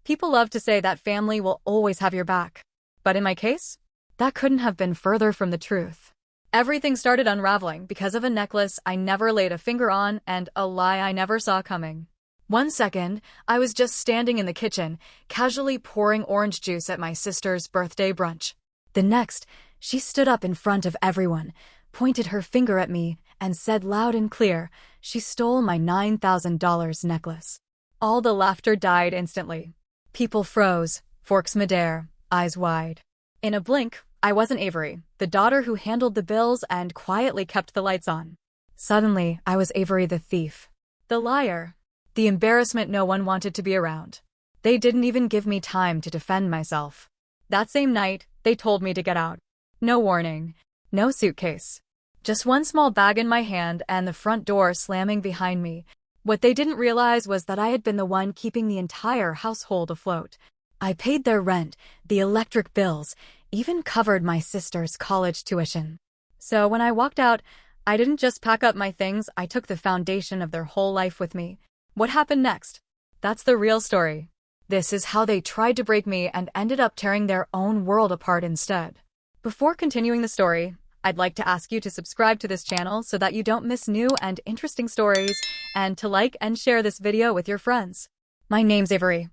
People love to say that family will always have your back. But in my case, that couldn't have been further from the truth. Everything started unraveling because of a necklace I never laid a finger on and a lie I never saw coming. One second, I was just standing in the kitchen, casually pouring orange juice at my sister's birthday brunch. The next, she stood up in front of everyone, pointed her finger at me, and said loud and clear, she stole my $9,000 necklace. All the laughter died instantly. People froze, forks midair, eyes wide. In a blink, I wasn't Avery, the daughter who handled the bills and quietly kept the lights on. Suddenly, I was Avery the thief. The liar. The embarrassment no one wanted to be around. They didn't even give me time to defend myself. That same night, they told me to get out. No warning. No suitcase. Just one small bag in my hand and the front door slamming behind me. What they didn't realize was that I had been the one keeping the entire household afloat. I paid their rent, the electric bills, even covered my sister's college tuition. So when I walked out, I didn't just pack up my things, I took the foundation of their whole life with me. What happened next? That's the real story. This is how they tried to break me and ended up tearing their own world apart instead. Before continuing the story, I'd like to ask you to subscribe to this channel so that you don't miss new and interesting stories, and to like and share this video with your friends. My name's Avery.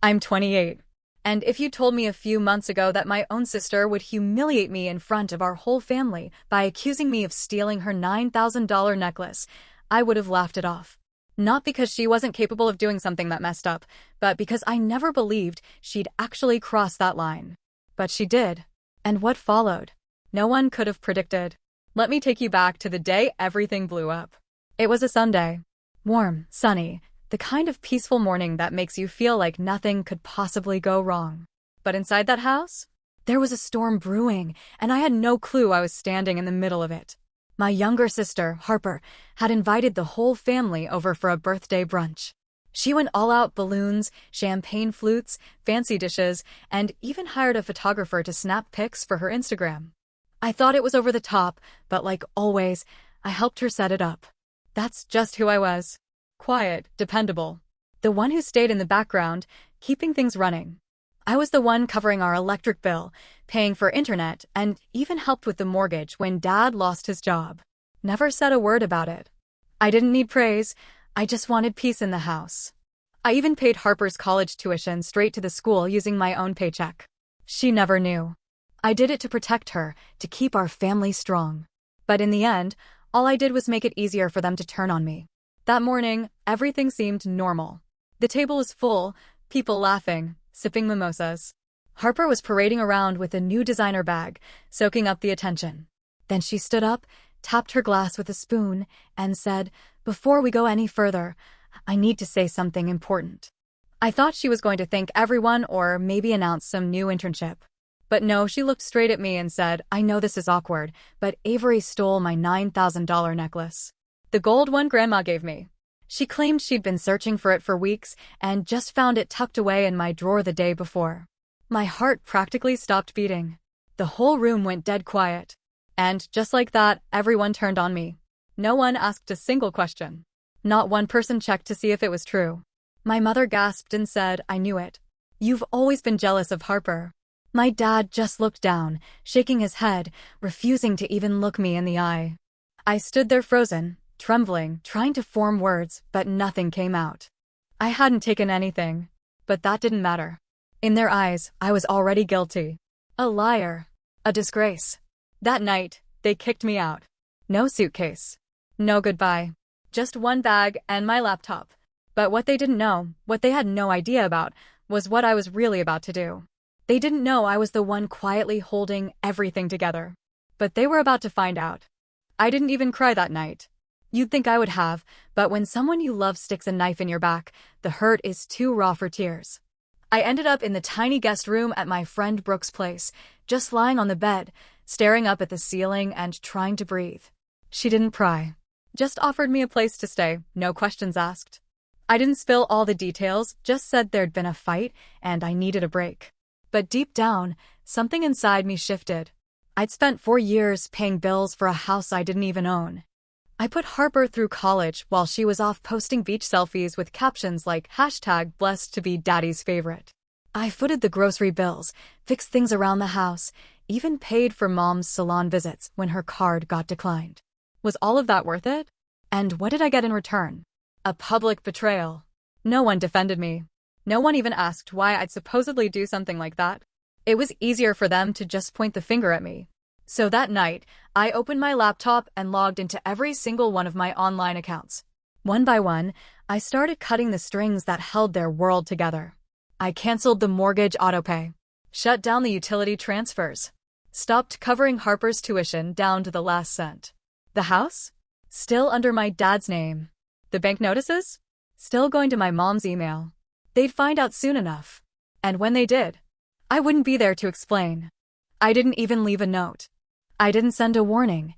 I'm 28. And if you told me a few months ago that my own sister would humiliate me in front of our whole family by accusing me of stealing her $9,000 necklace, I would have laughed it off. Not because she wasn't capable of doing something that messed up, but because I never believed she'd actually cross that line. But she did. And what followed? No one could have predicted. Let me take you back to the day everything blew up. It was a Sunday. Warm, sunny, the kind of peaceful morning that makes you feel like nothing could possibly go wrong. But inside that house, there was a storm brewing, and I had no clue I was standing in the middle of it. My younger sister, Harper, had invited the whole family over for a birthday brunch. She went all out: balloons, champagne flutes, fancy dishes, and even hired a photographer to snap pics for her Instagram. I thought it was over the top, but like always, I helped her set it up. That's just who I was. Quiet, dependable. The one who stayed in the background, keeping things running. I was the one covering our electric bill, paying for internet, and even helped with the mortgage when Dad lost his job. Never said a word about it. I didn't need praise, I just wanted peace in the house. I even paid Harper's college tuition straight to the school using my own paycheck. She never knew. I did it to protect her, to keep our family strong. But in the end, all I did was make it easier for them to turn on me. That morning, everything seemed normal. The table was full, people laughing, sipping mimosas. Harper was parading around with a new designer bag, soaking up the attention. Then she stood up, tapped her glass with a spoon, and said, "Before we go any further, I need to say something important." I thought she was going to thank everyone or maybe announce some new internship. But no, she looked straight at me and said, "I know this is awkward, but Avery stole my $9,000 necklace. The gold one Grandma gave me. She claimed she'd been searching for it for weeks and just found it tucked away in my drawer the day before." My heart practically stopped beating. The whole room went dead quiet. And just like that, everyone turned on me. No one asked a single question. Not one person checked to see if it was true. My mother gasped and said, "I knew it. You've always been jealous of Harper." My dad just looked down, shaking his head, refusing to even look me in the eye. I stood there frozen, trembling, trying to form words, but nothing came out. I hadn't taken anything. But that didn't matter. In their eyes, I was already guilty. A liar. A disgrace. That night, they kicked me out. No suitcase. No goodbye. Just one bag and my laptop. But what they didn't know, what they had no idea about, was what I was really about to do. They didn't know I was the one quietly holding everything together. But they were about to find out. I didn't even cry that night. You'd think I would have, but when someone you love sticks a knife in your back, the hurt is too raw for tears. I ended up in the tiny guest room at my friend Brooke's place, just lying on the bed, staring up at the ceiling and trying to breathe. She didn't pry. Just offered me a place to stay, no questions asked. I didn't spill all the details, just said there'd been a fight and I needed a break. But deep down, something inside me shifted. I'd spent 4 years paying bills for a house I didn't even own. I put Harper through college while she was off posting beach selfies with captions like #blessed to be daddy's favorite. I footed the grocery bills, fixed things around the house, even paid for mom's salon visits when her card got declined. Was all of that worth it? And what did I get in return? A public betrayal. No one defended me. No one even asked why I'd supposedly do something like that. It was easier for them to just point the finger at me. So that night, I opened my laptop and logged into every single one of my online accounts. One by one, I started cutting the strings that held their world together. I canceled the mortgage autopay, shut down the utility transfers, stopped covering Harper's tuition down to the last cent. The house? Still under my dad's name. The bank notices? Still going to my mom's email. They'd find out soon enough. And when they did, I wouldn't be there to explain. I didn't even leave a note. I didn't send a warning.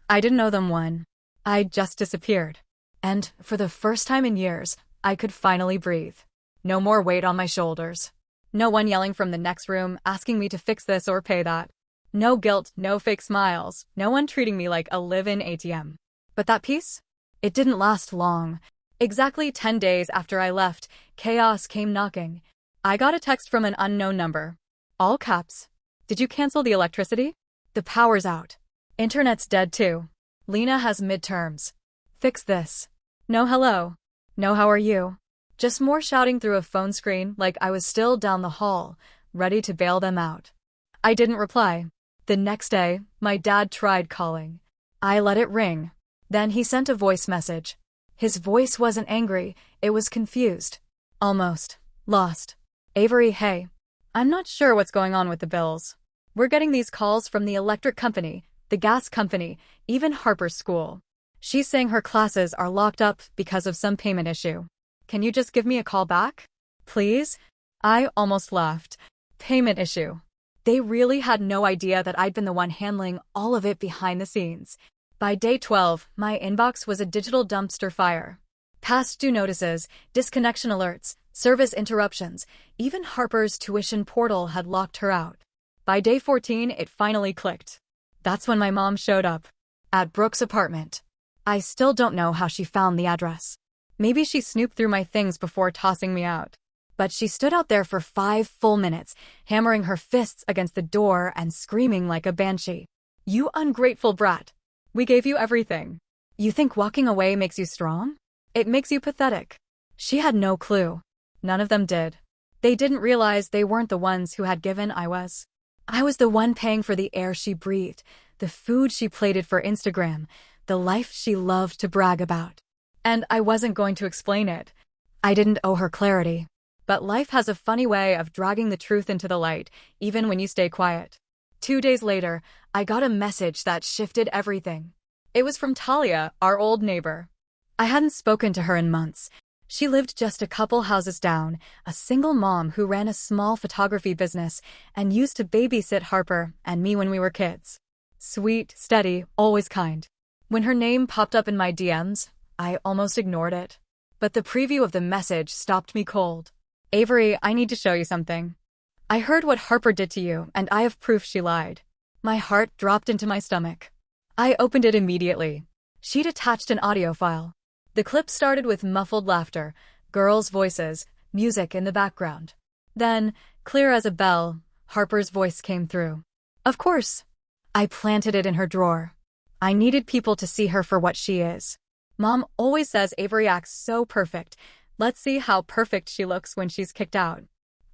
I didn't owe them one. I just disappeared. And, for the first time in years, I could finally breathe. No more weight on my shoulders. No one yelling from the next room asking me to fix this or pay that. No guilt, no fake smiles, no one treating me like a live-in ATM. But that peace? It didn't last long. Exactly 10 days after I left, chaos came knocking. I got a text from an unknown number. All caps. Did you cancel the electricity? The power's out. Internet's dead too. Lena has midterms. Fix this. No hello. No how are you. Just more shouting through a phone screen like I was still down the hall, ready to bail them out. I didn't reply. The next day, my dad tried calling. I let it ring. Then he sent a voice message. His voice wasn't angry, it was confused. Almost. Lost. Avery, hey. I'm not sure what's going on with the bills. We're getting these calls from the electric company, the gas company, even Harper's school. She's saying her classes are locked up because of some payment issue. Can you just give me a call back? Please? I almost laughed. Payment issue. They really had no idea that I'd been the one handling all of it behind the scenes. By day 12, my inbox was a digital dumpster fire. Past due notices, disconnection alerts, service interruptions, even Harper's tuition portal had locked her out. By day 14, it finally clicked. That's when my mom showed up. At Brooke's apartment. I still don't know how she found the address. Maybe she snooped through my things before tossing me out. But she stood out there for 5 full minutes, hammering her fists against the door and screaming like a banshee. You ungrateful brat. We gave you everything. You think walking away makes you strong? It makes you pathetic. She had no clue. None of them did. They didn't realize they weren't the ones who had given. I was the one paying for the air she breathed, the food she plated for Instagram, the life she loved to brag about. And I wasn't going to explain it. I didn't owe her clarity. But life has a funny way of dragging the truth into the light, even when you stay quiet. 2 days later, I got a message that shifted everything. It was from Talia, our old neighbor. I hadn't spoken to her in months. She lived just a couple houses down, a single mom who ran a small photography business and used to babysit Harper and me when we were kids. Sweet, steady, always kind. When her name popped up in my DMs, I almost ignored it. But the preview of the message stopped me cold. Avery, I need to show you something. I heard what Harper did to you, and I have proof she lied. My heart dropped into my stomach. I opened it immediately. She'd attached an audio file. The clip started with muffled laughter, girls' voices, music in the background. Then, clear as a bell, Harper's voice came through. Of course. I planted it in her drawer. I needed people to see her for what she is. Mom always says Avery acts so perfect. Let's see how perfect she looks when she's kicked out.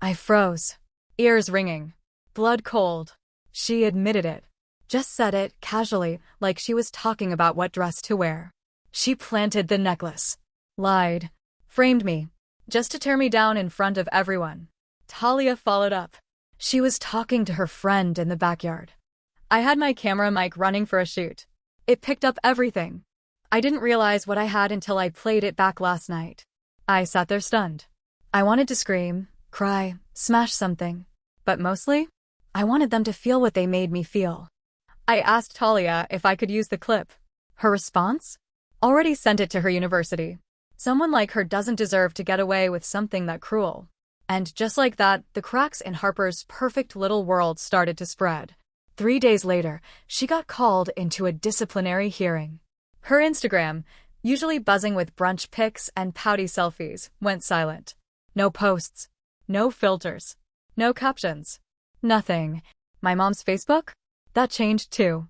I froze. Ears ringing. Blood cold. She admitted it. Just said it, casually, like she was talking about what dress to wear. She planted the necklace. Lied. Framed me. Just to tear me down in front of everyone. Talia followed up. She was talking to her friend in the backyard. I had my camera mic running for a shoot. It picked up everything. I didn't realize what I had until I played it back last night. I sat there stunned. I wanted to scream, cry, smash something. But mostly, I wanted them to feel what they made me feel. I asked Talia if I could use the clip. Her response? Already sent it to her university. Someone like her doesn't deserve to get away with something that cruel. And just like that, the cracks in Harper's perfect little world started to spread. 3 days later, she got called into a disciplinary hearing. Her Instagram, usually buzzing with brunch pics and pouty selfies, went silent. No posts. No filters. No captions. Nothing. My mom's Facebook? That changed too.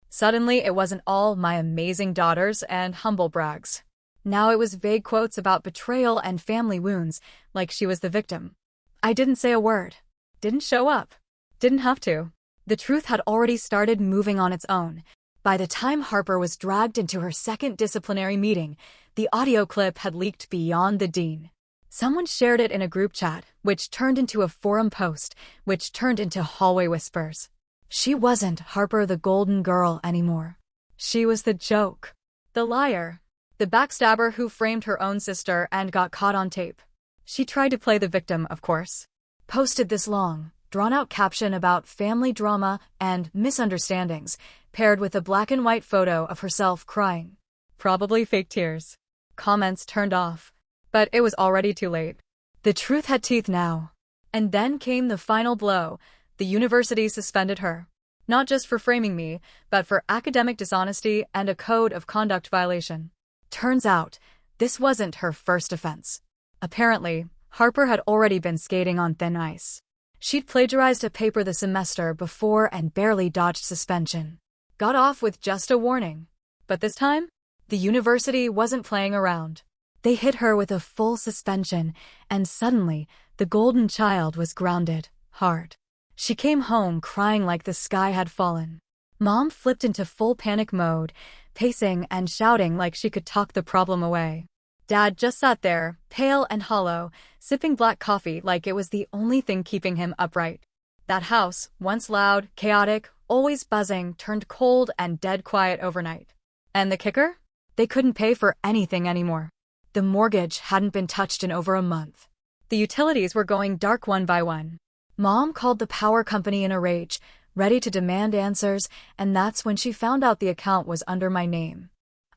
Suddenly, it wasn't all my amazing daughters and humble brags. Now it was vague quotes about betrayal and family wounds, like she was the victim. I didn't say a word. Didn't show up. Didn't have to. The truth had already started moving on its own. By the time Harper was dragged into her second disciplinary meeting, the audio clip had leaked beyond the dean. Someone shared it in a group chat, which turned into a forum post, which turned into hallway whispers. She wasn't Harper the golden girl anymore. She was the joke. The liar. The backstabber who framed her own sister and got caught on tape. She tried to play the victim, of course. Posted this long, drawn-out caption about family drama and misunderstandings, paired with a black-and-white photo of herself crying. Probably fake tears. Comments turned off. But it was already too late. The truth had teeth now. And then came the final blow. The university suspended her. Not just for framing me, but for academic dishonesty and a code of conduct violation. Turns out, this wasn't her first offense. Apparently, Harper had already been skating on thin ice. She'd plagiarized a paper the semester before and barely dodged suspension. Got off with just a warning. But this time, the university wasn't playing around. They hit her with a full suspension, and suddenly, the golden child was grounded, hard. She came home crying like the sky had fallen. Mom flipped into full panic mode, pacing and shouting like she could talk the problem away. Dad just sat there, pale and hollow, sipping black coffee like it was the only thing keeping him upright. That house, once loud, chaotic, always buzzing, turned cold and dead quiet overnight. And the kicker? They couldn't pay for anything anymore. The mortgage hadn't been touched in over a month. The utilities were going dark one by one. Mom called the power company in a rage, ready to demand answers, and that's when she found out the account was under my name.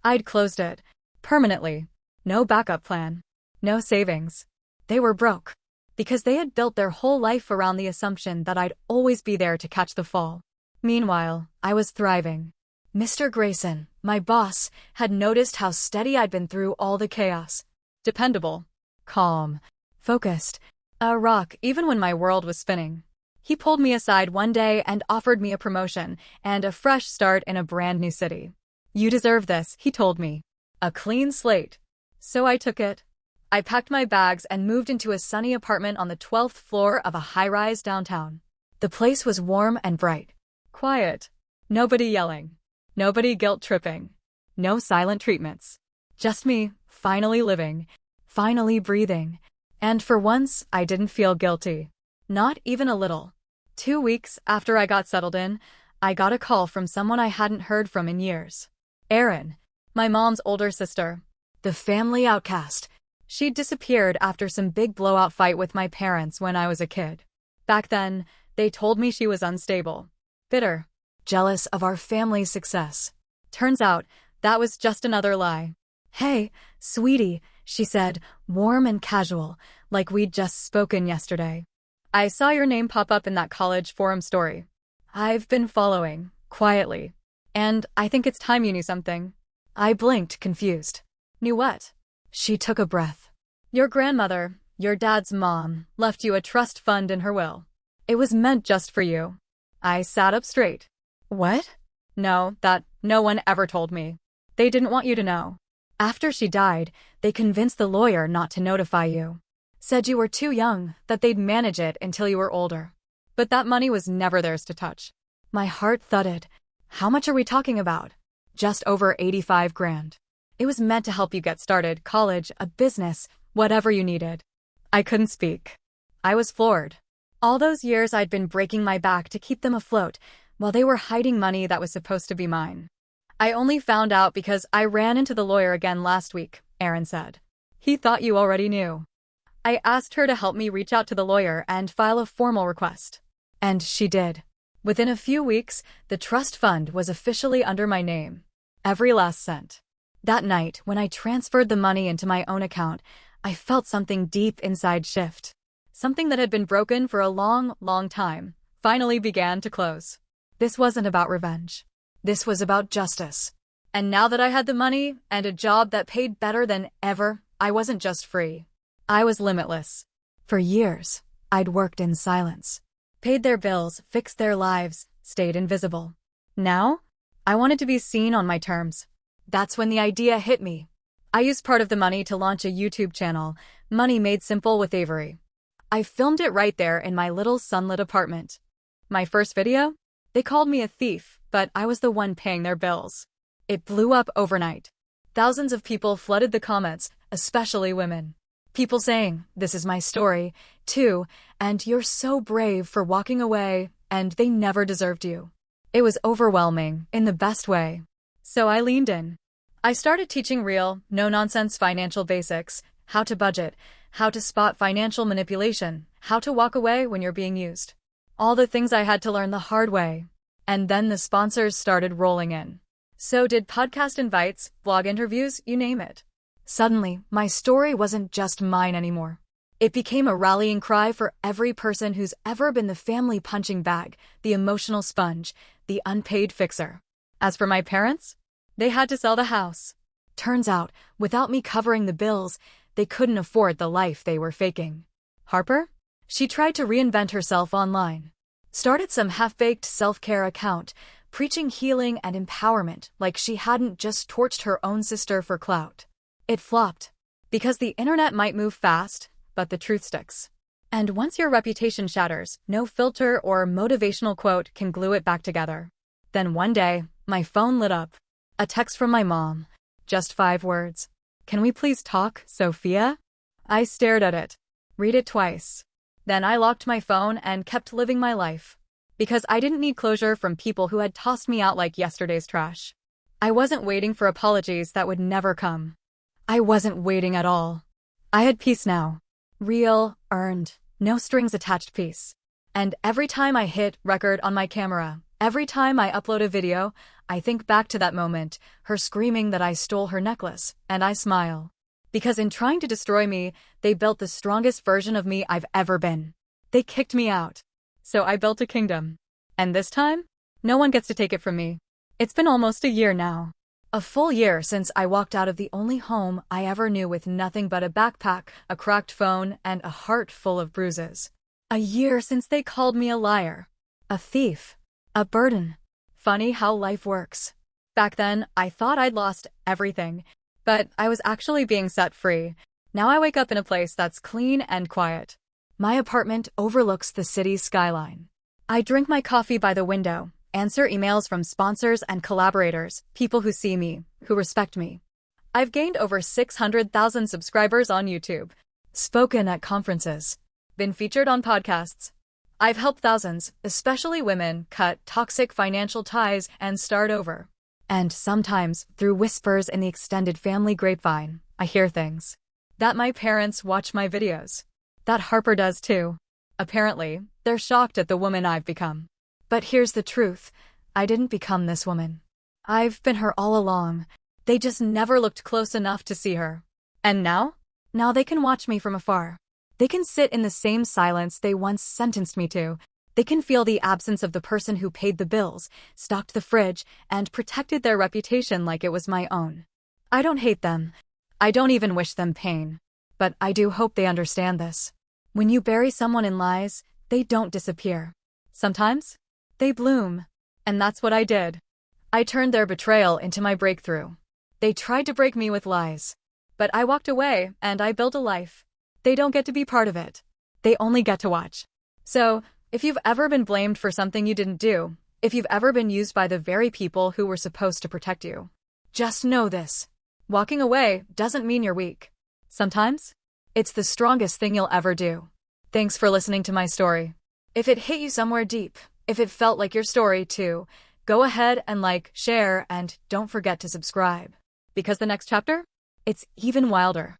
I'd closed it. Permanently. No backup plan. No savings. They were broke. Because they had built their whole life around the assumption that I'd always be there to catch the fall. Meanwhile, I was thriving. Mr. Grayson, my boss, had noticed how steady I'd been through all the chaos. Dependable. Calm. Focused. A rock even when my world was spinning. He pulled me aside one day and offered me a promotion and a fresh start in a brand new city. You deserve this, he told me. A clean slate. So I took it. I packed my bags and moved into a sunny apartment on the 12th floor of a high-rise downtown. The place was warm and bright. Quiet. Nobody yelling. Nobody guilt-tripping. No silent treatments. Just me, finally living. Finally breathing. And for once, I didn't feel guilty. Not even a little. 2 weeks after I got settled in, I got a call from someone I hadn't heard from in years. Erin, my mom's older sister. The family outcast. She'd disappeared after some big blowout fight with my parents when I was a kid. Back then, they told me she was unstable. Bitter. Jealous of our family's success. Turns out, that was just another lie. Hey, sweetie, she said, warm and casual, like we'd just spoken yesterday. I saw your name pop up in that college forum story. I've been following, quietly. And I think it's time you knew something. I blinked, confused. Knew what? She took a breath. Your grandmother, your dad's mom, left you a trust fund in her will. It was meant just for you. I sat up straight. What? No, that no one ever told me. They didn't want you to know. After she died, they convinced the lawyer not to notify you. Said you were too young, that they'd manage it until you were older. But that money was never theirs to touch. My heart thudded. How much are we talking about? Just over 85 grand. It was meant to help you get started, college, a business, whatever you needed. I couldn't speak. I was floored. All those years I'd been breaking my back to keep them afloat, while they were hiding money that was supposed to be mine. I only found out because I ran into the lawyer again last week, Erin said. He thought you already knew. I asked her to help me reach out to the lawyer and file a formal request. And she did. Within a few weeks, the trust fund was officially under my name. Every last cent. That night, when I transferred the money into my own account, I felt something deep inside shift. Something that had been broken for a long, long time, finally began to close. This wasn't about revenge. This was about justice. And now that I had the money and a job that paid better than ever, I wasn't just free. I was limitless. For years, I'd worked in silence, paid their bills, fixed their lives, stayed invisible. Now, I wanted to be seen on my terms. That's when the idea hit me. I used part of the money to launch a YouTube channel, Money Made Simple with Avery. I filmed it right there in my little sunlit apartment. My first video? They called me a thief, but I was the one paying their bills. It blew up overnight. Thousands of people flooded the comments, especially women. People saying, "This is my story, too, and you're so brave for walking away, and they never deserved you." It was overwhelming, in the best way. So I leaned in. I started teaching real, no-nonsense financial basics, how to budget, how to spot financial manipulation, how to walk away when you're being used. All the things I had to learn the hard way. And then the sponsors started rolling in. So did podcast invites, blog interviews, you name it. Suddenly, my story wasn't just mine anymore. It became a rallying cry for every person who's ever been the family punching bag, the emotional sponge, the unpaid fixer. As for my parents, they had to sell the house. Turns out, without me covering the bills, they couldn't afford the life they were faking. Harper? She tried to reinvent herself online. Started some half-baked self-care account, preaching healing and empowerment like she hadn't just torched her own sister for clout. It flopped. Because the internet might move fast, but the truth sticks. And once your reputation shatters, no filter or motivational quote can glue it back together. Then one day, my phone lit up. A text from my mom. Just 5 words. "Can we please talk, Sophia?" I stared at it. Read it twice. Then I locked my phone and kept living my life. Because I didn't need closure from people who had tossed me out like yesterday's trash. I wasn't waiting for apologies that would never come. I wasn't waiting at all. I had peace now. Real, earned, no strings attached peace. And every time I hit record on my camera, every time I upload a video, I think back to that moment, her screaming that I stole her necklace, and I smile. Because in trying to destroy me, they built the strongest version of me I've ever been. They kicked me out. So I built a kingdom. And this time, no one gets to take it from me. It's been almost a year now. A full year since I walked out of the only home I ever knew with nothing but a backpack, a cracked phone, and a heart full of bruises. A year since they called me a liar, a thief, a burden. Funny how life works. Back then, I thought I'd lost everything, but I was actually being set free. Now I wake up in a place that's clean and quiet. My apartment overlooks the city's skyline. I drink my coffee by the window, answer emails from sponsors and collaborators, people who see me, who respect me. I've gained over 600,000 subscribers on YouTube, spoken at conferences, been featured on podcasts. I've helped thousands, especially women, cut toxic financial ties and start over. And sometimes, through whispers in the extended family grapevine, I hear things. That my parents watch my videos. That Harper does too. Apparently, they're shocked at the woman I've become. But here's the truth. I didn't become this woman. I've been her all along. They just never looked close enough to see her. And now? Now they can watch me from afar. They can sit in the same silence they once sentenced me to. They can feel the absence of the person who paid the bills, stocked the fridge, and protected their reputation like it was my own. I don't hate them. I don't even wish them pain. But I do hope they understand this. When you bury someone in lies, they don't disappear. Sometimes, they bloom. And that's what I did. I turned their betrayal into my breakthrough. They tried to break me with lies. But I walked away, and I built a life. They don't get to be part of it. They only get to watch. So, if you've ever been blamed for something you didn't do, if you've ever been used by the very people who were supposed to protect you, just know this. Walking away doesn't mean you're weak. Sometimes, it's the strongest thing you'll ever do. Thanks for listening to my story. If it hit you somewhere deep, if it felt like your story too, go ahead and like, share, and don't forget to subscribe. Because the next chapter? It's even wilder.